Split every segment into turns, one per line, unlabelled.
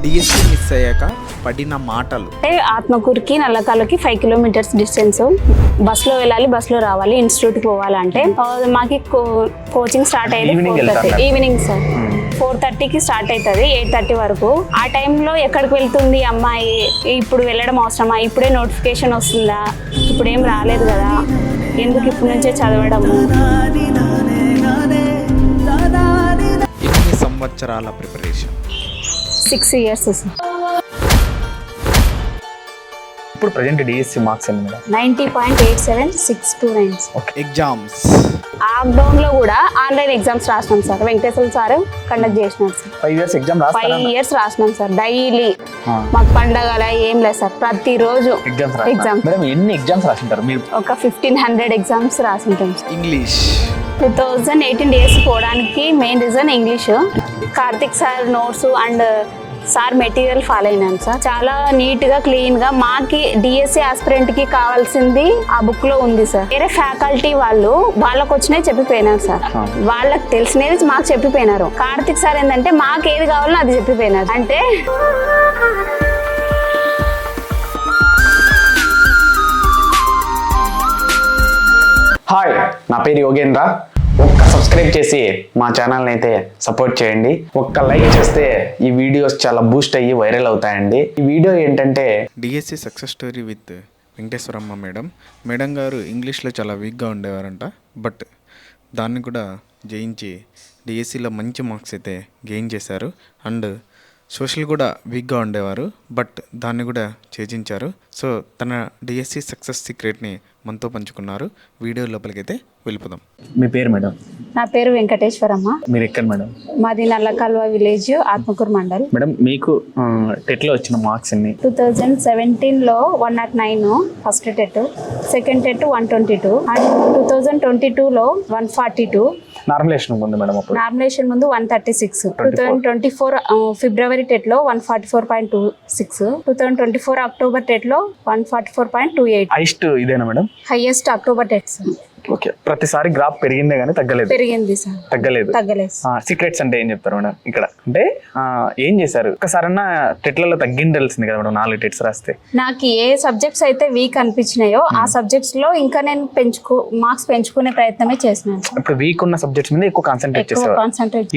DSC miss అయ్యాక పడిన మాటలు.
అంటే ఆత్మకూరుకి నల్లకాలుకి 5 కిలోమీటర్స్ డిస్టెన్స్. బస్సులో వెళ్ళాలి, బస్సులో రావాలి. ఇన్స్టిట్యూట్కి పోవాలంటే మాకు కోచింగ్ స్టార్ట్ అయ్యేది ఈవినింగ్ సార్. 4:30కి స్టార్ట్ అవుతుంది, 8:30 వరకు. ఆ టైంలో ఎక్కడికి వెళ్తుంది అమ్మాయి, ఇప్పుడు వెళ్ళడం అవసరమా, ఇప్పుడే నోటిఫికేషన్ వస్తుందా, ఇప్పుడేం రాలేదు కదా, ఎందుకు ఇప్పుడు నుంచే చదవడము.
ఎన్ని సంవత్సరాల ప్రిపరేషన్?
6 years sir.
ఇప్పుడు ప్రజెంట్ డిఎస్సి మార్క్స్ ఎన్ని మేడం?
90.87629.
ఎగ్జామ్స్
లాక్డౌన్ లో కూడా ఆన్లైన్ ఎగ్జామ్స్ రాసినాం సార్. వెంకటేశ్వర సార్ కండక్ట్ చేసినారు సార్.
5 years ఎగ్జామ్
5 years రాసినాం సార్. డైలీ మాకు పండగల ఏం లేదు సార్, ప్రతిరోజు ఎగ్జామ్స్.
మేడం ఎన్ని ఎగ్జామ్స్ రాసింటారు మీరు?
ఒక 1500 ఎగ్జామ్స్ రాసింటాం సార్.
ఇంగ్లీష్
2018 డేస్ పోవడానికి main reason English. Karthik sir notes and sir material follow అయినాను సార్. చాలా నీట్ గా క్లీన్ గా మాకి డిఎస్సి ఆస్పిరెంట్ కి కావాల్సింది ఆ బుక్ లో ఉంది సార్. వేరే ఫ్యాకల్టీ వాళ్ళకి వచ్చినవి చెప్పిపోయినారు సార్. వాళ్ళకి తెలిసినవి మాకు చెప్పిపోయినారు. కార్తిక్ సార్ ఏంటంటే మాకు ఏది కావాలో అది చెప్పిపోయినారు. అంటే
హాయ్, నా పేరు యోగేంద్ర. ఒక్క సబ్స్క్రైబ్ చేసి మా ఛానల్ని అయితే సపోర్ట్ చేయండి. ఒక్క లైక్ చేస్తే ఈ వీడియోస్ చాలా బూస్ట్ అయ్యి వైరల్ అవుతాయండి. ఈ వీడియో ఏంటంటే
DSC success story with Venkateswaramma madam గారు ఇంగ్లీష్లో చాలా వీక్గా ఉండేవారంట. బట్ దాన్ని కూడా జయించి డిఎస్సిలో మంచి మార్క్స్ అయితే గెయిన్ చేశారు. అండ్ సోషల్ కూడా వీక్గా ఉండేవారు, బట్ దాన్ని కూడా ఛేదించారు. సో తన డిఎస్సి సక్సెస్ సీక్రెట్ని మనతో పంచుకున్నారు. వీడియో లోపలికైతే వెళ్ళిపోదాం.
మీ పేరు మేడం?
నా పేరు వెంకటేశ్వరమ్మ.
మీరు ఎక్కడ మేడం?
మాది నల్లకాల్వ విలేజ్, ఆత్మకూరు మండల్.
మేడం మీకు టెట్లో వచ్చిన మార్క్స్ ఎన్ని?
2017లో 109 first TET, second TET 122 and 2022లో 142.
నార్మలేషన్ ఉంది మేడం అప్పుడు?
నామినేషన్ ముందు 136. 2024 ఫిబ్రవరి టెట్లో 144.26. 2024 అక్టోబర్ టెట్లో 144.28.
హైయెస్ట్ ఇదేనా madam?
Highest October tests.
Okay. ప్రతిసారి గ్రాఫ్ పెరిగిందే కానీ తగ్గలేదు?
పెరిగింది సార్.
తగ్గలేదు. సీక్రెట్స్ అంటే ఏం చెప్తారు మేడం ఇక్కడ? అంటే ఏం చేశారు? ఒక్కసారన్నా టెట్లలో తగ్గిండాల్సింది కదా మేడం, 4 టెట్స్ రాస్తే. నాకు
ఏ సబ్జెక్ట్స్ అయితే వీక్ అనిపించినాయో ఆ సబ్జెక్ట్స్ లో ఇంకా నేను మార్క్స్ పెంచుకునే ప్రయత్నమే చేసినాను.
ఇప్పుడు వీక్ ఉన్న సబ్జెక్ట్స్ మీద ఎక్కువ కాన్సన్ట్రేట్ చేశారు.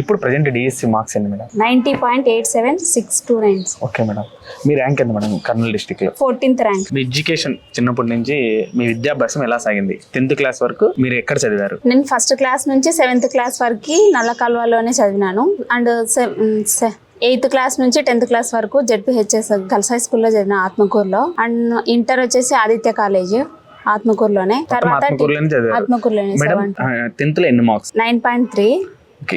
ఇప్పుడు ప్రెజెంట్ డిఎస్సి మార్క్స్ ఎన్ని మేడం?
90.87629.
Okay madam. మీ ర్యాంక్ ఎంత మేడం కర్నూలు డిస్ట్రిక్ట్ లో?
14th rank.
మీ ఎడ్యుకేషన్ చిన్నప్పటి నుంచి మీ విద్యాభ్యాసం ఎలా సాగింది? 10th క్లాస్ వరకు మీరు ఎక్కడ చదివారు?
నేను ఫస్ట్ క్లాస్ నుంచి 7th క్లాస్ వరకు నల్లకాల్వలోనే చదివినాను. అండ్ 8th క్లాస్ నుంచి 10th క్లాస్ వరకు జెడ్పీహెచ్ఎస్ గర్ల్స్ హై స్కూల్లో చదివిన ఆత్మకూరులో. అండ్ ఇంటర్ వచ్చేసి ఆదిత్య కాలేజ్ ఆత్మకూరులోనే. తర్వాత ఆత్మకూరులోనే.
10th లో ఎన్ని మార్క్స్?
9.3.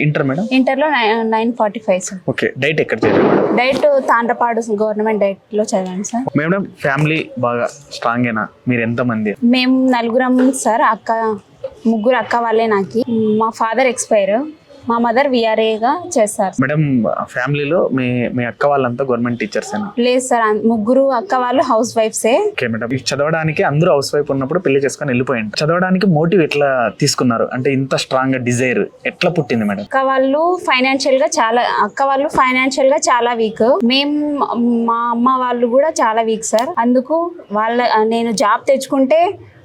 Inter madam?
ఇంటర్లో 945 సార్.
ఓకే. డైట్ ఎక్కడ చదివారు?
డైట్ తాండ్రపాడు గవర్నమెంట్ డైట్ లో చదివాను సార్.
మేడం ఫ్యామిలీ బాగా స్ట్రాంగ్ ఏనా? మీరు ఎంత మంది?
మేము 4 సార్. ముగ్గురు అక్క వాళ్ళే. నాకు మా ఫాదర్ ఎక్స్పైర్, మా మదర్ విఆర్ఏగా చేస్తారు.
మేడం ఫ్యామిలీలో మీ అక్క వాళ్ళంతా గవర్నమెంట్ టీచర్స్?
లేదు సార్, ముగ్గురు అక్క వాళ్ళు హౌస్ వైఫ్సే.
Okay madam. చదవడానికి అందరూ హౌస్ వైఫ్ ఉన్నప్పుడు పెళ్లి చేసుకొని వెళ్ళిపోయింది. చదవడానికి మోటివ్ ఎట్లా తీసుకున్నారు? అంటే ఇంత స్ట్రాంగ్ గా డిజైర్ ఎట్లా పుట్టింది మేడం?
అక్క వాళ్ళు ఫైనాన్షియల్ గా చాలా వీక్. మా అమ్మ వాళ్ళు కూడా చాలా వీక్ సార్. అందుకు నేను జాబ్ తెచ్చుకుంటే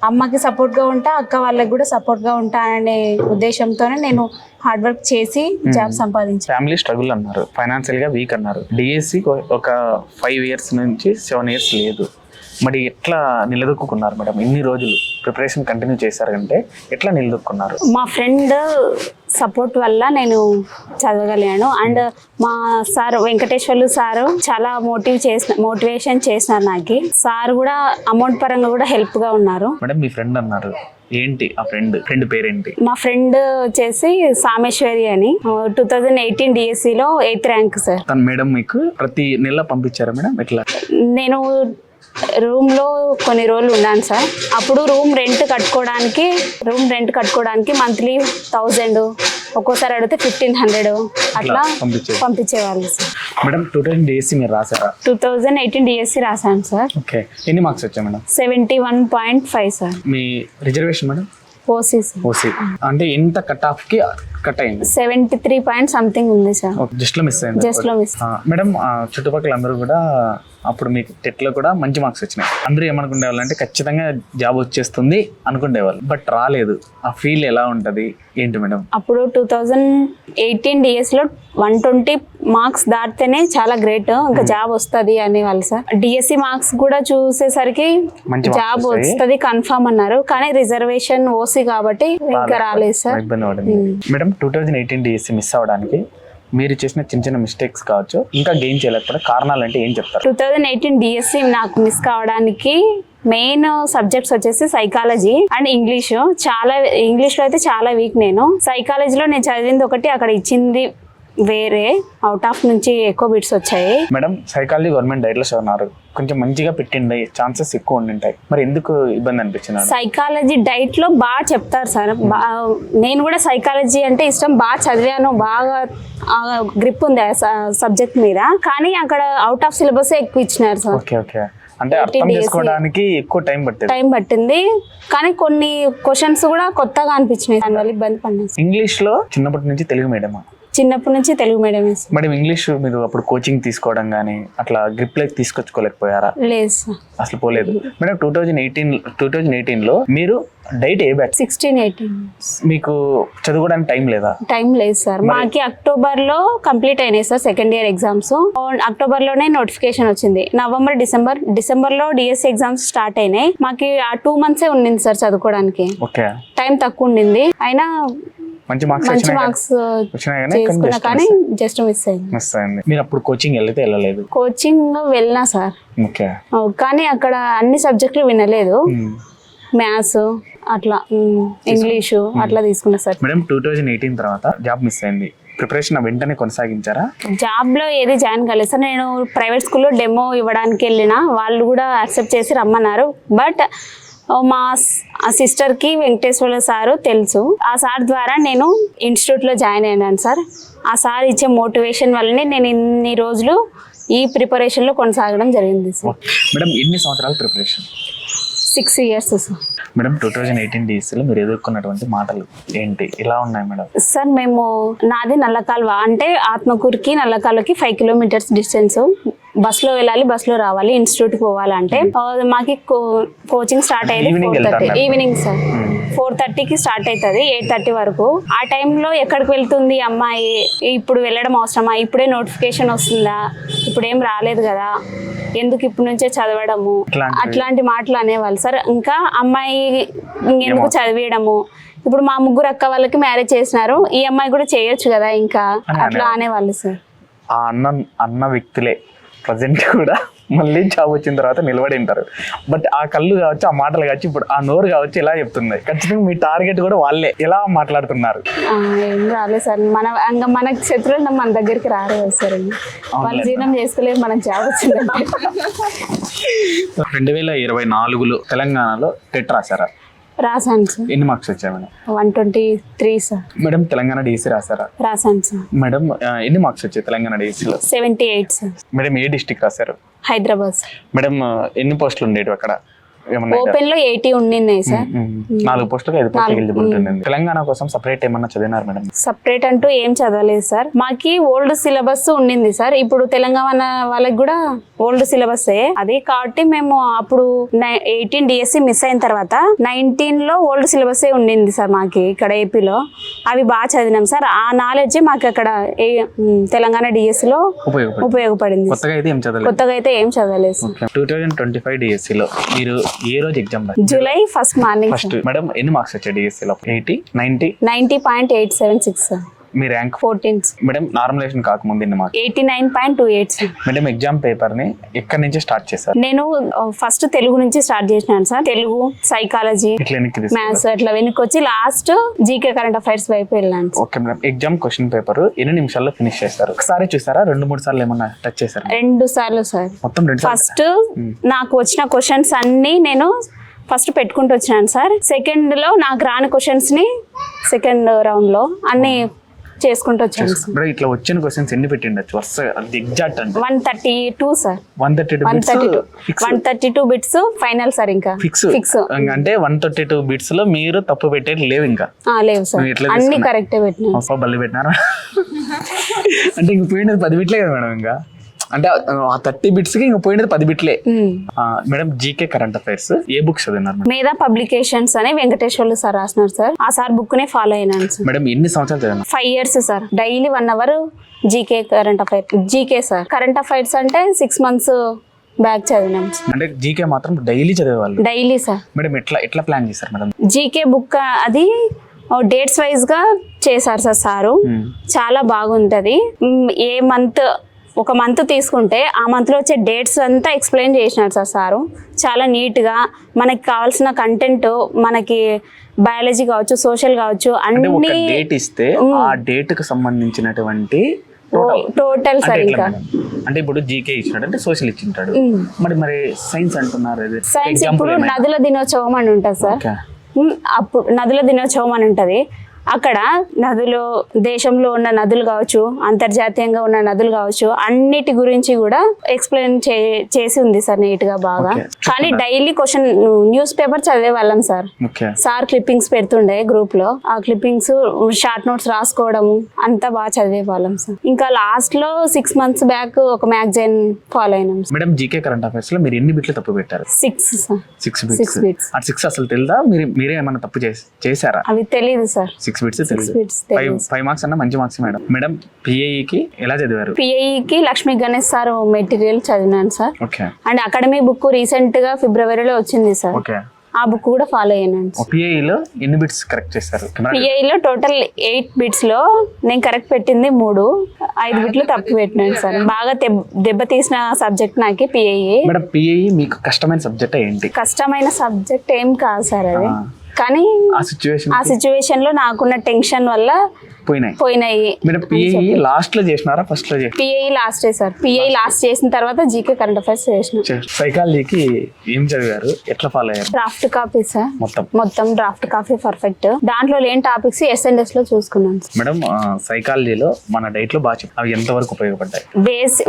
అమ్మకి సపోర్ట్ గా ఉంటా, అక్క వాళ్ళకి కూడా సపోర్ట్ గా ఉంటా అనే ఉద్దేశంతోనే నేను హార్డ్ వర్క్ చేసి జాబ్ సంపాదించాను.
ఫ్యామిలీ స్ట్రగుల్ అన్నారు, ఫైనాన్షియల్ గా వీక్ అన్నారు. డిఎస్సి ఒక 5 years నుంచి 7 years లేదు. మరి ఎట్లా నిలదొక్కున్నారు మేడం? ఇన్ని రోజులు ప్రిపరేషన్ కంటిన్యూ చేశారంటే ఎట్లా నిలదొక్కున్నారు?
మా ఫ్రెండ్ సపోర్ట్ వల్ల నేను చదవగలిగాను. అండ్ మా సార్ వెంకటేశ్వర్లు సారు చాలా మోటివేషన్ చేసినారు నాకు. సార్ కూడా అమౌంట్ పరంగా కూడా హెల్ప్ గా ఉన్నారు.
మేడం మీ ఫ్రెండ్ అన్నారు, ఏంటి ఆ ఫ్రెండ్ పేరేంటి?
మా ఫ్రెండ్ వచ్చేసి సామేశ్వరి అని. 2018 డిఎస్సిలో 8th ర్యాంక్ సార్.
తను మేడం మీకు ప్రతి నెల పంపించారా మేడం? ఎట్లా?
నేను రూమ్ లో కొన్ని రోజులు ఉన్నాను సార్. అప్పుడు రూమ్ రెంట్ కట్టుకోవడానికి మంత్లీ 1000, ఒక్కోసారి అడిగితే 1500 అట్లా పంపించేవాళ్ళు సార్.
మేడం 2018 డిఎస్సి మీరు రాసారా?
2018 డిఎస్సి రాశాను సార్.
ఓకే. ఎన్ని మార్క్స్ వచ్చాయి మేడం?
71.5 సార్.
మీ రిజర్వేషన్ మేడం?
ఓసీ.
అంటే ఇంత కట్ ఆఫ్ కి కట్ అయింది.
73 పాయింట్ సంథింగ్ ఉంది సార్.
జస్ట్ లో మిస్ అయింది.
జస్ట్ లో మిస్.
మేడం చుట్టుపక్కల అందరూ కూడా అప్పుడు మీకు టెట్లో కూడా మంచి మార్క్స్ వచ్చినాయి. అందరూ ఏమనుకునే వాళ్ళు అంటే ఖచ్చితంగా జాబ్ వచ్చేస్తుంది అనుకునేవాళ్ళు, బట్ రాలేదు. ఆ ఫీల్ ఎలా ఉంటది ఏంటి మేడం?
అప్పుడు 2018 DS లో 120 మార్క్స్ దాటితేనే చాలా గ్రేట్, ఇంకా జాబ్ వస్తుంది అనేవాళ్ళు సార్. డిఎస్సి మార్క్స్ కూడా చూసేసరికి జాబ్ వస్తుంది కన్ఫర్మ్ అన్నారు, కానీ రిజర్వేషన్ ఓసీ కాబట్టి ఇంకా రాలేదు సార్.
ఇబ్బంది పడింది. మేడం 2018 డిఎస్సి మిస్ అవ్వడానికి మీరు చేసిన చిన్న చిన్న మిస్టేక్స్ కావచ్చు, ఇంకా గెయిన్ చేయలేకపోతే కారణాలు అంటే ఏం చెప్తారు?
2018 డిఎస్సి నాకు మిస్ కావడానికి మెయిన్ సబ్జెక్ట్స్ వచ్చేసి సైకాలజీ అండ్ ఇంగ్లీష్. ఇంగ్లీష్లో అయితే చాలా వీక్ నేను. సైకాలజీలో నేను చదివింది ఒకటి, అక్కడ ఇచ్చింది వేరే, అవుట్ ఆఫ్ నుంచి ఎక్కువ బిట్స్ వచ్చాయి.
మేడం సైకాలజీ గవర్నమెంట్ డైట్ లో చదివినారు, కొంచెం మంచిగా పెట్టిండే ఛాన్సెస్ ఎక్కువ ఉండింటాయి, మరి ఎందుకు ఇబ్బంది అనిపించింది?
సైకాలజీ డైట్ లో బాగా చెప్తారు సార్. నేను కూడా సైకాలజీ అంటే ఇష్టం, బాగా చదివాను, బాగా గ్రిప్ ఉంది సబ్జెక్ట్ మీద, కానీ అక్కడ అవుట్ ఆఫ్ సిలబస్ ఎక్కువ ఇచ్చినారు సార్.
ఓకే ఓకే, అంటే అర్థం చేసుకోవడానికి ఎక్కువ టైం పట్టింది.
కానీ కొన్ని క్వశ్చన్స్ కూడా కొత్తగా అనిపించినాయి, దానివల్ల ఇబ్బంది పడినాయి.
ఇంగ్లీష్ లో చిన్నప్పటి నుంచి తెలుగు మీడియం?
చిన్నప్పటి నుంచి తెలుగు మీడియం.
మేడం ఇంగ్లీష్ మీరు అప్పుడు కోచింగ్ తీసుకోవడం కానీ అట్లా గ్రిప్ లైక్ తీసుకొచ్చుకోలేకపోయారా?
లేదు సార్,
అసలు పోలేదు. మేడం 2018 లో మీరు డైట్ ఏ బ్యాచ్?
16-18.
మీకు చదువుకోవడానికి టైం లేదా?
టైం లేదు సార్, మాకి అక్టోబర్ లో కంప్లీట్ అయినాయి sir second year exams. October లోనే నోటిఫికేషన్ వచ్చింది. డిసెంబర్ లో డిఎస్సి ఎగ్జామ్స్ స్టార్ట్ అయినాయి. మాకి ఆ 2 months ఉండింది సార్ చదువుకోవడానికి.
ఓకే,
టైం తక్కువ ఉండింది, అయినా
మంచి మార్క్స్
చేసుకున్నా, కానీ జస్ట్ మిస్
అయింది. మీరు అప్పుడు కోచింగ్ వెళ్ళలేదు?
కోచింగ్ వెళ్ళినా సార్,
ఓకే,
కానీ అక్కడ అన్ని సబ్జెక్టులు వినలేదు. మ్యాథ్స్ అట్లా, ఇంగ్లీషు అట్లా తీసుకున్నా సార్.
మేడం 2018 తర్వాత జాబ్ మిస్ అయింది, ప్రిపరేషన్ వెంటనే కొనసాగించారా?
జాబ్ లో ఏది జాయిన్ కాలేదు సార్. నేను ప్రైవేట్ స్కూల్లో డెమో ఇవ్వడానికి వెళ్ళిన, వాళ్ళు కూడా యాక్సెప్ట్ చేసి రమ్మన్నారు. బట్ మా సిస్టర్కి వెంకటేశ్వర సారు తెలుసు, ఆ సార్ ద్వారా నేను ఇన్స్టిట్యూట్లో జాయిన్ అయినాను సార్. ఆ సార్ ఇచ్చే మోటివేషన్ వల్లనే నేను ఇన్ని రోజులు ఈ ప్రిపరేషన్లో కొనసాగడం జరిగింది సార్.
మేడం ఎన్ని సంవత్సరాలు ప్రిపరేషన్?
6 years sir.
మేడం 2018 డిఎస్సిలో మీరు ఎదుర్కొన్నటువంటి మాటలు ఏంటి, ఎలా ఉన్నాయి మేడం?
సార్ నాది నల్లకాల్వ, అంటే ఆత్మకూరుకి నల్లకాల్వకి 5 kilometers డిస్టెన్స్. బస్సులో వెళ్ళాలి, బస్సులో రావాలి. ఇన్స్టిట్యూట్కి పోవాలంటే మాకి కోచింగ్ స్టార్ట్ అయ్యేది 4:30 ఈవినింగ్ సార్. 4:30కి స్టార్ట్ అవుతుంది, 8:30 వరకు. ఆ టైంలో ఎక్కడికి వెళ్తుంది అమ్మాయి, ఇప్పుడు వెళ్ళడం అవసరమా, ఇప్పుడే నోటిఫికేషన్ వస్తుందా, ఇప్పుడు ఏం రాలేదు కదా, ఎందుకు ఇప్పుడు నుంచే చదవడము, అట్లాంటి మాటలు అనేవాళ్ళు సార్. ఇంకా అమ్మాయి ఎందుకు చదివేయడము, ఇప్పుడు మా 3 అక్క వాళ్ళకి మ్యారేజ్ చేసినారు, ఈ అమ్మాయి కూడా చేయొచ్చు కదా, ఇంకా అట్లా అనేవాళ్ళు సార్.
ఆ అన్న వ్యక్తులే ప్రజెంట్ కూడా మళ్ళీ జాబ్ వచ్చిన తర్వాత నిలబడి ఉంటారు. బట్ ఆ కళ్ళు కావచ్చు, ఆ మాటలు కావచ్చు, ఇప్పుడు ఆ నోరు కావచ్చు ఎలా చెప్తుంది, ఖచ్చితంగా మీ టార్గెట్ కూడా వాళ్ళే. ఎలా మాట్లాడుతున్నారు?
ఏం రాలేదు సార్, మనకి శత్రువులు మన దగ్గరికి రాలేదు సార్. వాళ్ళు జీర్ణం చేసుకోలేదు మనకు జాబ్ వచ్చిందంటే.
2024లో తెలంగాణలో టెట్ రాశారా?
రాశాను సార్.
ఎన్ని మార్క్స్ వచ్చాయి madam?
123 sir.
Madam Telangana DSC రాశారా?
రాశాను సార్.
మేడం ఎన్ని మార్క్స్ వచ్చాయి తెలంగాణ డిఎస్సిలో?
78 సార్.
మేడం ఏ డిస్ట్రిక్ట్ రాశారు?
హైదరాబాద్. మేడం
ఎన్ని పోస్టులు ఉండేవి అక్కడ?
ఓపెన్ లో 80 ఉండినాయి సార్.
4 పోస్టులకు 5 పోస్టులు ఎలిజిబిలిటీ ఉంది. తెలంగాణ కోసం సపరేట్ ఏమన్నా చదివినారు మేడం?
సపరేట్ అంటూ ఏం చదవలేదు సార్. మాకి ఓల్డ్ సిలబస్ ఉండింది సార్. ఇప్పుడు తెలంగాణ వాళ్ళకి కూడా ఓల్డ్ సిలబస్ అది కాబట్టి మేము అప్పుడు 18 డిఎస్సి మిస్ అయిన తర్వాత 19 లో ఓల్డ్ సిలబస్ ఉండింది సార్ మాకి ఇక్కడ ఏపీలో. అవి బాగా చదివినాం సార్. ఆ నాలెడ్జ్ మాకు అక్కడ తెలంగాణ డిఎస్సి లో ఉపయోగపడింది. కొత్తగా అయితే ఏం చదవలేదు సార్.
2025 డిఎస్సిలో మీరు ఏ రోజు exam?
July 1st morning.
Madam ఎన్ని మార్క్స్ వచ్చాయి డిఎస్సిలో?
90.876 సార్.
మీ ర్యాంక్
14.
మేడం నార్మలైజేషన్ కాకముందు ఎన్ని marks?
89.28 sir.
Madam exam paper ని ఎక్కడి నుంచి స్టార్ట్ చేశారు?
నేను ఫస్ట్ తెలుగు నుంచి స్టార్ట్ చేసినాను సార్. తెలుగు, సైకాలజీ, మ్యాథ్స్ అట్లా వెనక్కి వచ్చి లాస్ట్ జీకే కరెంట్ అఫైర్స్ వైపు వెళ్ళాను.
Okay madam. Exam question paper ఎన్ని నిమిషాల్లో ఫినిష్ చేస్తారు? ఒకసారి చూసారా, 2-3 సార్లు ఏమన్నా టచ్ చేశారు?
2 సార్లు సార్.
మొత్తం 2
ఫస్ట్ నాకు వచ్చిన క్వశ్చన్స్ అన్ని నేను ఫస్ట్ పెట్టుకుంటూ వచ్చినాను సార్. సెకండ్ లో నాకు రాని క్వశ్చన్స్ ని సెకండ్ రౌండ్ లో అన్ని చేసుకుంటూ వచ్చాను సార్.
ఇప్పుడు ఇట్లా వచ్చిన క్వశ్చన్స్ ఎన్ని పెట్టిండొచ్చు వస్తాయి అది ఎగ్జాక్ట్ అంటే
132 సార్.
132
bits final sir. ఇంకా
ఫిక్స్
ఫిక్స్
అంటే 132 బిట్స్ లో మీరు తప్పు పెట్టేది లేవు ఇంకా
లేవు సార్,
నువ్వు ఎట్లా
అన్ని
తీసుకున్నావు?
కరెక్టే పెట్టినా.
బల్లి పెట్టినారా అంటే ఇంక పోయినది 10 బిట్లే కదా మేడం. ఇంకా అంటే ఆ 30 బిట్స్ కి ఇంక పోయినది 10 బిట్లే. మేడం జీకే కరెంట్ అఫైర్స్ ఏ బుక్స్ చదివినారు మేడం?
మేధా పబ్లికేషన్స్ అని వెంకటేశ్వర్లు సార్ రాసినారు సార్. ఆ సార్ బుక్ నే ఫాలో అయినాను సార్.
మేడం ఎన్ని సంవత్సరాలు చదివినారు?
5 years sir. Daily 1 hour GK current affair. GK sir. Current affairs అంటే 6 months బ్యాక్ చదివినాం సార్.
అంటే జీకే మాత్రం డైలీ చదివేవాళ్ళు?
Daily sir.
మేడం ఎట్లా ప్లాన్ చేశారు మేడం?
జీకే బుక్ అది డేట్స్ వైజ్ గా చేశారు సార్ సారు. చాలా బాగుంటది. ఏ మంత్ ఒక మంత్ తీసుకుంటే ఆ మంత్లో వచ్చే డేట్స్ అంతా ఎక్స్ప్లెయిన్ చేసినారు సార్ సారు. చాలా నీట్గా మనకి కావాల్సిన కంటెంట్, మనకి బయాలజీ కావచ్చు, సోషల్ కావచ్చు,
అంటే ఒక
అన్ని
డేట్ ఇస్తే ఆ డేట్ కు సంబంధించినటువంటి
టోటల్ సార్. ఇంకా
అంటే ఇప్పుడు జీకే ఇచ్చినాడు అంటే సోషల్ ఇచ్చింటాడు, మరి సైన్స్ అంటున్నారు.
సైన్స్ ఇప్పుడు నదుల దినోత్సవం అని ఉంటుంది సార్.
Okay.
అప్పుడు నదుల దినోత్సవం అని ఉంటుంది. అక్కడ నదులు, దేశంలో ఉన్న నదులు కావచ్చు, అంతర్జాతీయంగా ఉన్న నదులు కావచ్చు, అన్నిటి గురించి కూడా ఎక్స్ప్లెయిన్ చేసి ఉంది సార్ నీట్ గా బాగా. కానీ డైలీ క్వశ్చన్ న్యూస్ పేపర్ చదివే వాళ్ళం సార్. సార్ క్లిప్పింగ్స్ పెడుతుండే గ్రూప్ లో, ఆ క్లిప్పింగ్స్ షార్ట్ నోట్స్ రాసుకోవడము అంతా బాగా చదివే వాళ్ళం సార్. ఇంకా లాస్ట్ లో 6 months బ్యాక్ ఒక మ్యాగజైన్ ఫాలో అయినాం sir.
Madam GK current affairs లో మీరు ఎన్ని బిట్లు తప్పు పెట్టారు?
6 సార్.
6 బిట్స్. ఆ 6 అసలు తెలుదా? మీరే ఏమైనా తప్పు చేశారా?
అవి తెలియదు సార్.
6 బిట్స్ తెలియదు. 5 మార్క్స్ అన్న మంచి మార్క్స్ మేడం. మేడం పిఐఈకి ఎలా చదివారు?
పిఐఈకి లక్ష్మీ గణేష్ సార్ మెటీరియల్ చదివినాను sir.
Okay.
And academy book recent గా ఫిబ్రవరిలో వచ్చింది సార్.
ఓకే.
ఆ బుక్ కూడా ఫాలో అయ్యాను.
పిఐఈలో ఎన్ని బిట్స్ కరెక్ట్ చేశారు?
పిఐఈలో టోటల్ 8 bits లో నేను కరెక్ట్ పెట్టింది 3, 5 బిట్లు తప్పు పెట్టినాను సార్. బాగా దెబ్బతీసిన సబ్జెక్ట్ నాకు పిఐఈ.
మేడం పిఐఈ మీకు కష్టమైన సబ్జెక్ట్ ఏంటి?
కష్టమైన సబ్జెక్ట్ ఏం కాదు సార్ అది. కానీ ఆ సిచ్యువేషన్ లో నాకున్న టెన్షన్ వల్ల పోయినాయి.
పిఐఈ లాస్ట్ లో చేసినారా ఫస్ట్ లో?
PIE last sir. PIE last చేసిన తర్వాత జీకే కరెంట్ అఫైర్స్ చేసిన.
సైకాలజీకి ఏం చదివారు? ఎట్లా ఫాలో అయ్యారు?
Draft copy sir. మొత్తం డ్రాఫ్ట్ కాపీ పర్ఫెక్ట్. దాంట్లో లేని టాపిక్స్ SNDS లో చూసుకున్నాను.
మేడం సైకాలజీలో మన డైట్ లో బాగా అవి ఎంత వరకు ఉపయోగపడ్డాయి?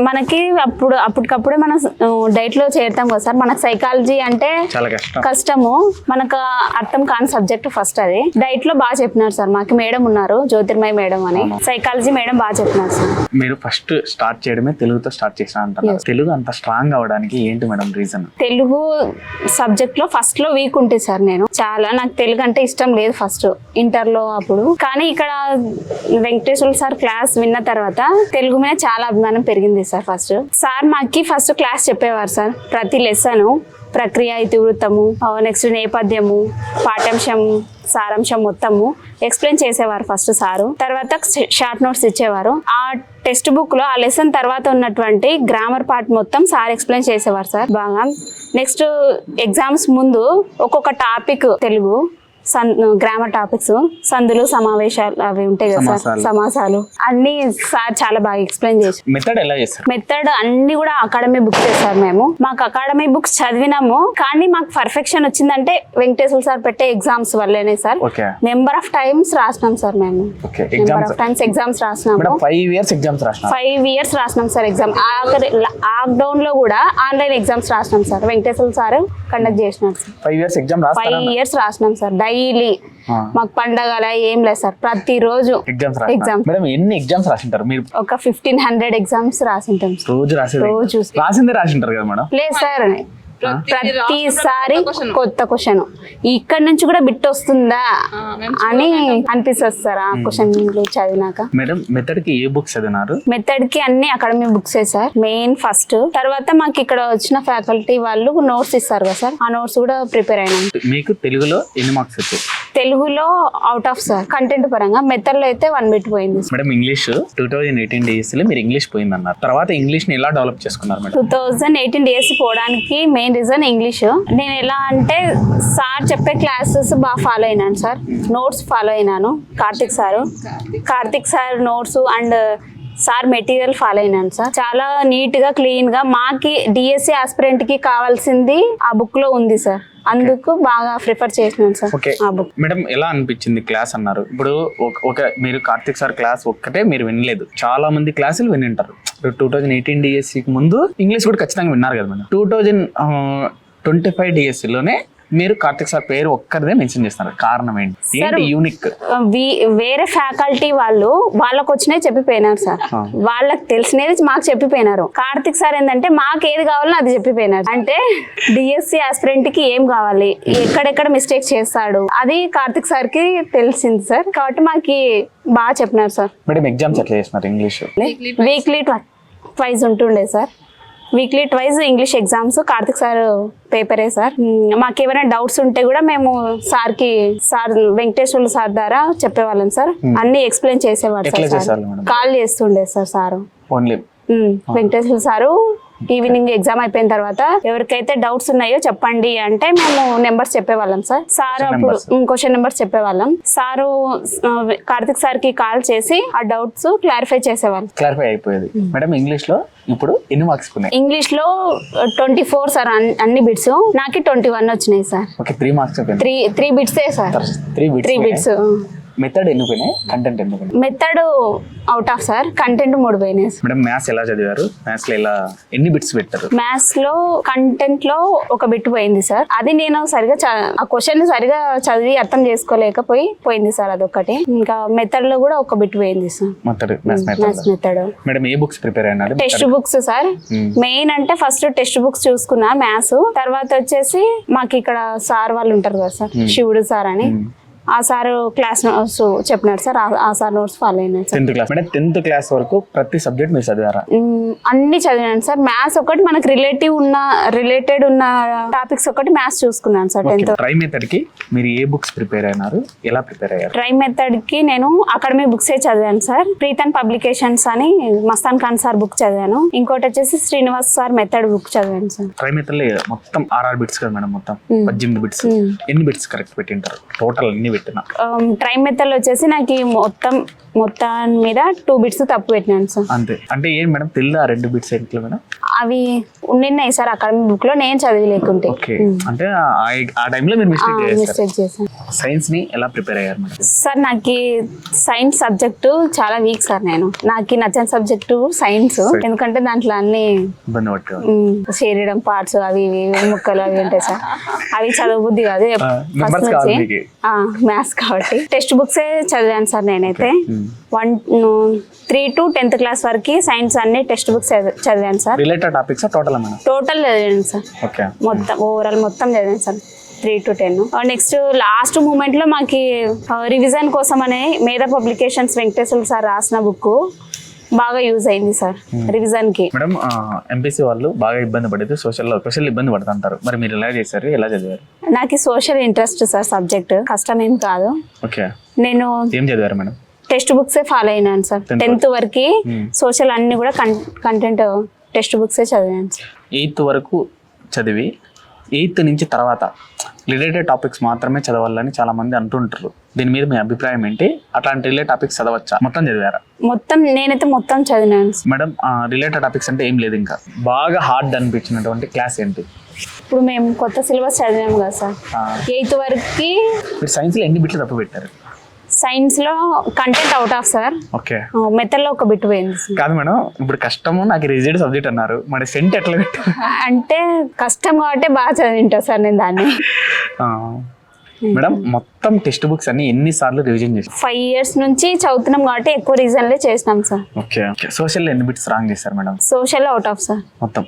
మనకి అప్పటికప్పుడే మనం డైట్ లో చేరుతాం కదా సార్. మనకు సైకాలజీ అంటే
చాలా
కష్టము, మనకు అర్థం కాని సబ్జెక్ట్ ఫస్ట్. అది డైట్ లో బాగా చెప్పినారు సార్. మాకు మేడం ఉన్నారు, జ్యోతిర్మయి మేడం అని, సైకాలజీ మేడం బాగా చెప్పినారు సార్.
మీరు ఫస్ట్ స్టార్ట్ చేయడమే తెలుగుతో స్టార్ట్ చేసిన అంటారు. తెలుగు అంత స్ట్రాంగ్ అవడానికి ఏంటి మేడం రీజన్?
తెలుగు సబ్జెక్ట్ లో ఫస్ట్ లో వీక్ ఉంటుంది సార్. నాకు తెలుగు అంటే ఇష్టం లేదు ఫస్ట్ ఇంటర్ లో అప్పుడు. కానీ ఇక్కడ వెంకటేశ్వర సార్ క్లాస్ విన్న తర్వాత తెలుగు మీద చాలా అభిమానం పెరిగింది సార్. సార్ మాకి ఫస్ట్ క్లాస్ చెప్పేవారు సార్. ప్రతి లెసన్ ప్రక్రియ, ఇతివృత్తము, నెక్స్ట్ నేపథ్యము, పాఠ్యాంశం, సారాంశం మొత్తము ఎక్స్ప్లెయిన్ చేసేవారు ఫస్ట్ సారు. తర్వాత షార్ట్ నోట్స్ ఇచ్చేవారు. ఆ టెక్స్ట్ బుక్ లో ఆ లెసన్ తర్వాత ఉన్నటువంటి గ్రామర్ పార్ట్ మొత్తం సార్ ఎక్స్ప్లెయిన్ చేసేవారు సార్ బాగా. నెక్స్ట్ ఎగ్జామ్స్ ముందు ఒక్కొక్క టాపిక్ తెలుగు గ్రామర్ టాపిక్స్, సందులు, సమావేశాలు అవి ఉంటాయి కదా సార్, సమాసాలు అన్ని సార్ చాలా బాగా ఎక్స్ప్లెయిన్ చేశారు. మెథడ్ అన్ని కూడా అకాడమీ బుక్స్ చేశారు. మాకు అకాడమీ బుక్స్ చదివినాము, కానీ మాకు పర్ఫెక్షన్ వచ్చిందంటే వెంకటేశ్వర సార్ పెట్టే ఎగ్జామ్స్ వల్లేనే సార్. నెంబర్ ఆఫ్ టైమ్స్ రాసినాం సార్ మేము. నెంబర్ ఆఫ్ టైమ్స్ ఎగ్జామ్స్ రాసినాము. 5 years రాసినాం సార్ ఎగ్జామ్. లాక్డౌన్ లో కూడా ఆన్లైన్ ఎగ్జామ్స్ రాసినాం సార్. వెంకటేశ్వర సార్ కండక్ట్ చేసినారు సార్. 5 years రాసినాం సార్. డైలీ మాకు పండగల ఏం లేదు సార్, ప్రతిరోజు ఎగ్జామ్స్.
ఎన్ని ఎగ్జామ్స్ రాసింటారు మీరు?
ఒక 1500 ఎగ్జామ్స్ రాసింటాం.
రోజు రాసింటారు కదా మేడం?
లేదు సార్, ప్రతిసారి కొత్త క్వశ్చన్. ఇక్కడ నుంచి కూడా బిట్ వస్తుందా అని అనిపిస్తుంది సార్ ఆ క్వశ్చన్ చదివినాక.
మేడం మెథడ్ కి ఏ బుక్స్ చదివినారు?
మెథడ్ కి అన్ని academy books sir main first. తర్వాత మాకు ఇక్కడ వచ్చిన ఫ్యాకల్టీ వాళ్ళు నోట్స్ ఇస్తారు కదా సార్, ఆ నోట్స్ కూడా ప్రిపేర్ అయినాం.
మీకు తెలుగులో ఎన్ని మార్క్స్ వచ్చాయి?
తెలుగులో అవుట్ ఆఫ్ సార్ కంటెంట్ పరంగా. మెథడ్ లో అయితే 1 బిట్ పోయింది.
మేడం ఇంగ్లీష్ 2018 DSC లో మీరు ఇంగ్లీష్ పోయింది అన్నారు. తర్వాత ఇంగ్లీష్ ని ఎలా డెవలప్ చేసుకున్నారు మేడం?
2018 DSC పోవడానికి మెయిన్ రీజన్ ఇంగ్లీష్. నేను ఎలా అంటే సార్ చెప్పే క్లాసెస్ బాగా ఫాలో అయినాను సార్. నోట్స్ ఫాలో అయినాను. Karthik sir notes and sir material follow అయినాను సార్. చాలా నీట్ గా క్లీన్ గా మాకి డిఎస్సి ఆస్పిరెంట్ కి కావాల్సింది ఆ బుక్ లో ఉంది సార్. అందుకు బాగా ప్రిఫర్ చేసినాను సార్
ఓకే
ఆ బుక్.
మేడం ఎలా అనిపించింది క్లాస్ అన్నారు? ఇప్పుడు ఒక మీరు కార్తిక్ సార్ క్లాస్ ఒక్కటే మీరు వినలేదు, చాలా మంది క్లాసులు వినింటారు. 2018 డిఎస్సికి ముందు ఇంగ్లీష్ కూడా ఖచ్చితంగా విన్నారు కదా మేడం. 2025 డిఎస్సిలోనే మీరు కార్తిక్ సార్ పేరు ఒక్కరిదే మెన్షన్ చేస్తున్నారు. కారణం ఏంటి? యూనిక్
వేరే ఫ్యాకల్టీ వాళ్ళకి వచ్చినాయి చెప్పిపోయినారు సార్. వాళ్ళకి తెలిసినది మాకు చెప్పిపోయినారు. కార్తిక్ సార్ ఏంటంటే మాకు ఏది కావాలో అది చెప్పిపోయినారు. అంటే డిఎస్సి ఆస్పిరెంట్ కి ఏం కావాలి, ఎక్కడెక్కడ మిస్టేక్ చేస్తాడు అది కార్తిక్ సార్ కి తెలిసింది సార్. కాబట్టి మాకు బాగా చెప్పినారు సార్.
మేడం ఎగ్జామ్స్ ఎట్లా చేస్తున్నారు? ఇంగ్లీష్
వీక్లీ ట్వైస్ ఉంటుండే sir. Weekly twice English exams Karthik sir పేపరే సార్. మాకు ఏమైనా డౌట్స్ ఉంటే కూడా మేము సార్ వెంకటేశ్వర్లు సార్ ద్వారా చెప్పేవాళ్ళం సార్. అన్ని ఎక్స్ప్లెయిన్ చేసేవాడు సార్. కాల్ చేస్తుండే sir.
Only
Venkateswarlu sir evening exam అయిపోయిన తర్వాత ఎవరికైతే డౌట్స్ ఉన్నాయో చెప్పండి అంటే మేము నెంబర్స్ చెప్పేవాళ్ళం సార్. సార్ అప్పుడు క్వశ్చన్ నెంబర్స్ చెప్పేవాళ్ళం. సారు కార్తిక్ సార్ కి కాల్ చేసి ఆ డౌట్స్ క్లారిఫై చేసేవాళ్ళం.
క్లారిఫై అయిపోయేది. మేడం ఇంగ్లీష్ లో ఇప్పుడు ఎన్ని మార్క్స్ ఉన్నాయి?
ఇంగ్లీష్ లో 24 సార్ అన్ని బిట్స్. నాకు 21 వచ్చినాయి సార్.
ఓకే 3 మార్క్స్
3 బిట్సే సార్.
3
బిట్స్.
మెథడ్ ఎన్ని పోయినాయి? కంటెంట్ ఎన్ని పోయినాయి?
Method out of sir. Content 3 పోయినాయి.
మేడం మ్యాథ్స్ ఎలా చదివారు? మ్యాథ్స్ లో ఎలా ఎన్ని బిట్స్ పెట్టారు?
మ్యాథ్స్ లో కంటెంట్ లో ఒక బిట్ పోయింది సార్. అది నేను సరిగా ఆ క్వశ్చన్ సరిగా చదివి అర్థం చేసుకోలేకపోయింది సార్, అదొకటి. ఇంకా మెథడ్ లో కూడా ఒక బిట్ పోయింది సార్. Maths method.
మేడం ఏ బుక్స్ ప్రిపేర్ అయినారు?
Text books sir. మెయిన్ అంటే ఫస్ట్ టెక్స్ట్ బుక్స్ చూసుకున్నా మ్యాథ్స్. తర్వాత వచ్చేసి మాకు ఇక్కడ సార్ వాళ్ళు ఉంటారు కదా సార్, శివుడు సార్ అని. ఆ సార్ క్లాస్ నోట్స్ చెప్పినారు సార్. ఆ సార్ నోట్స్ ఫాలో అయినారు sir.
10th class. Madam 10th class వరకు ప్రతి సబ్జెక్ట్ మీరు చదివారా?
అన్ని చదివాను సార్. మ్యాథ్స్ ఒకటి మనకు రిలేటెడ్ ఉన్న టాపిక్స్ ఒకటి మ్యాథ్స్ చూసుకున్నాను సార్ 10th.
ట్రై మెథడ్ కి మీరు ఏ బుక్స్ ప్రిపేర్ అయినారు? ఎలా ప్రిపేర్ అయ్యారు?
ట్రై మెథడ్ కి నేను అకాడమీ బుక్స్ చదివాను సార్. ప్రీతన్ పబ్లికేషన్స్ అని మస్తాన్ ఖాన్ సార్ బుక్ చదివాను. ఇంకోటి వచ్చేసి శ్రీనివాస్ సార్ మెథడ్ బుక్ చదివాను సార్.
ట్రై మెథడ్ లో మొత్తం 6 బిట్స్ కదా మేడం, మొత్తం 18 బిట్స్. ఎన్ని బిట్స్ కరెక్ట్ పెట్టింటారు టోటల్? అన్ని పెట్టినా
ట్రై మెథడ్ వచ్చేసి నాకు మొత్తం మీద 2 బిట్స్ తప్పు పెట్టినాను సార్.
అంతే. అంటే ఏం మేడం తెల్ల 2 బిట్స్ ఏంటి మేడం?
అవి ఉన్నాయి సార్ అకాడమీ బుక్ లో, నేను చదివి లేకుంటే.
అంటే ఆ టైంలో మీరు
మిస్టేక్ చేశాను.
సైన్స్ ని ఎలా ప్రిపేర్ అయ్యారు మేడం?
సార్ నాకు సైన్స్ సబ్జెక్టు చాలా వీక్ సార్. నాకు నచ్చిన సబ్జెక్టు సైన్స్. ఎందుకంటే దాంట్లో అన్ని
ఇబ్బంది పట్టారు.
శరీరం పార్ట్స్ అవి ఇవి ముక్కలు అవి ఉంటాయి సార్. అవి చదవబుద్ధి కాదు ఫస్ట్ నుంచి. మ్యాథ్స్ కాబట్టి టెక్స్ట్ బుక్సే చదివాను సార్ నేనైతే. 3 to 10th క్లాస్ వరకు సైన్స్ అన్ని టెక్స్ట్ బుక్స్ చదివాను సార్.
రిలేటెడ్ టాపిక్స్ టోటల్
చదివాను సార్. మొత్తం ఓవరాల్ మొత్తం చదివాను sir 3 to 10. Next last moment లో మాకు రివిజన్ కోసం అనే మేధా పబ్లికేషన్స్ వెంకటేశ్వర సార్ రాసిన బుక్ బాగా యూజ్ అయింది సార్ రివిజన్ కి.
మేడం ఎంపీసీ వాళ్ళు బాగా ఇబ్బంది పడేది సోషల్ ఇబ్బంది పడుతుంటారు. మరి మీరు ఎలా చేశారు? ఎలా చదివారు?
నాకు సోషల్ ఇంట్రెస్ట్ సార్. సబ్జెక్ట్ కష్టం ఏం కాదు.
ఓకే.
నేను
ఏం చదివారు మేడం?
టెక్స్ట్ బుక్సే ఫాలో అయినాను సార్ 10th వరకు. సోషల్ అన్ని కూడా కంటెంట్ టెక్స్ట్ బుక్సే చదివాను సార్.
8th వరకు చదివి 8th నుంచి తర్వాత రిలేటెడ్ టాపిక్స్ మాత్రమే చదవాలని చాలా మంది అంటుంటారు. దీని మీద మీ అభిప్రాయం ఏంటి? అట్లాంటి రిలేటెడ్ టాపిక్స్ చదవచ్చా? మొత్తం చదివారా?
నేనైతే మొత్తం చదివాను
మేడం. రిలేటెడ్ టాపిక్స్ అంటే ఏం లేదు, ఇంకా బాగా హార్డ్ అనిపించినటువంటి క్లాస్ ఏంటి?
ఇప్పుడు మేము కొత్త సిలబస్ చదివాము కదా సార్ 8th వరకు.
మీరు సైన్స్ లో ఎన్ని బిట్లు తప్పు పెట్టారు?
సైన్స్ లో content out of sir.
Okay.
Method లో ఒక బిట్ పోయింది.
కాదు మేడం, ఇప్పుడు కష్టము నాకు రిజిడ్ సబ్జెక్ట్ అన్నారు, మరి సెంట్ ఎట్లా పెట్టారు?
అంటే కష్టం కాబట్టి బాగా చదివింటా సార్ నేను దాన్ని.
మేడం మొత్తం టెక్స్ట్ బుక్స్ అన్ని ఎన్ని సార్లు రివిజన్ చేశారు?
5 years నుంచి చదువుతున్నాం కాబట్టి ఎక్కువ రివిజన్లే చేసినాం సార్.
ఓకే. సోషల్ ఎన్ని బిట్స్ రాంగ్ చేశారు madam?
Social out of sir
మొత్తం.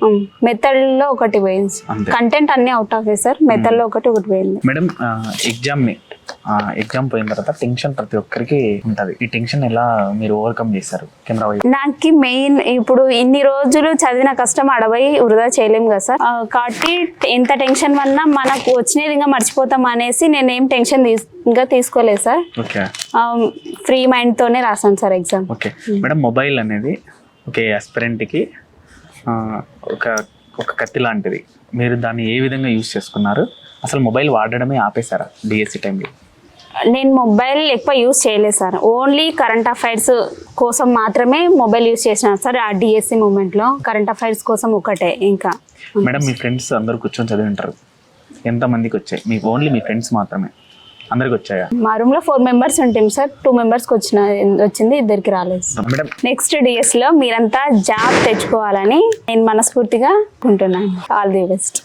మెథడ్ లో ఒకటి పోయింది. కంటెంట్ అన్ని అవుట్ ఆఫ్ సార్. మెథడ్ లో ఒకటి పోయింది.
మేడం ఎగ్జామ్ పోయిన తర్వాత టెన్షన్ ప్రతి ఒక్కరికి ఉంటది. ఈ టెన్షన్ ఎలా మీరు ఓవర్కమ్ చేశారు? కెమెరా
నాకు మెయిన్ ఇప్పుడు ఇన్ని రోజులు చదివిన కష్టం అడవై వృధా చేయలేం కదా సార్. కాబట్టి ఎంత టెన్షన్ వల్ల మనకు వచ్చినది ఇంకా మర్చిపోతాం అనేసి నేనేం టెన్షన్ ఇంకా తీసుకోలేదు సార్.
ఓకే.
ఫ్రీ మైండ్ తోనే రాసాను sir exam.
Okay. Madam mobile అనేది ఒక ఆస్పిరెంట్ కి ఒక కత్తి లాంటిది. మీరు దాన్ని ఏ విధంగా యూజ్ చేసుకున్నారు? అసలు మొబైల్ వాడడమే ఆపేశారా డిఎస్సి టైంలో?
నేను మొబైల్ ఎక్కువ యూస్ చేయలేదు సార్. ఓన్లీ కరెంట్ అఫైర్స్ కోసం మాత్రమే మొబైల్ యూస్ చేసినాను సార్. ఆ డిఎస్సి మూమెంట్లో కరెంట్ అఫైర్స్ కోసం ఒకటే. ఇంకా
మేడం మీ ఫ్రెండ్స్ అందరు కూర్చొని చదివి ఉంటారు, ఎంతమందికి వచ్చాయి? మీ ఓన్లీ మీ ఫ్రెండ్స్ మాత్రమే అందరికి వచ్చాయా?
మా రూమ్లో 4 మెంబర్స్ ఉంటాం సార్. 2 మెంబర్స్కి వచ్చింది, 2కి రాలేదు.
మేడం
నెక్స్ట్ డిఎస్లో మీరంతా జాబ్ తెచ్చుకోవాలని నేను మనస్ఫూర్తిగా అనుకుంటున్నాను. All the best.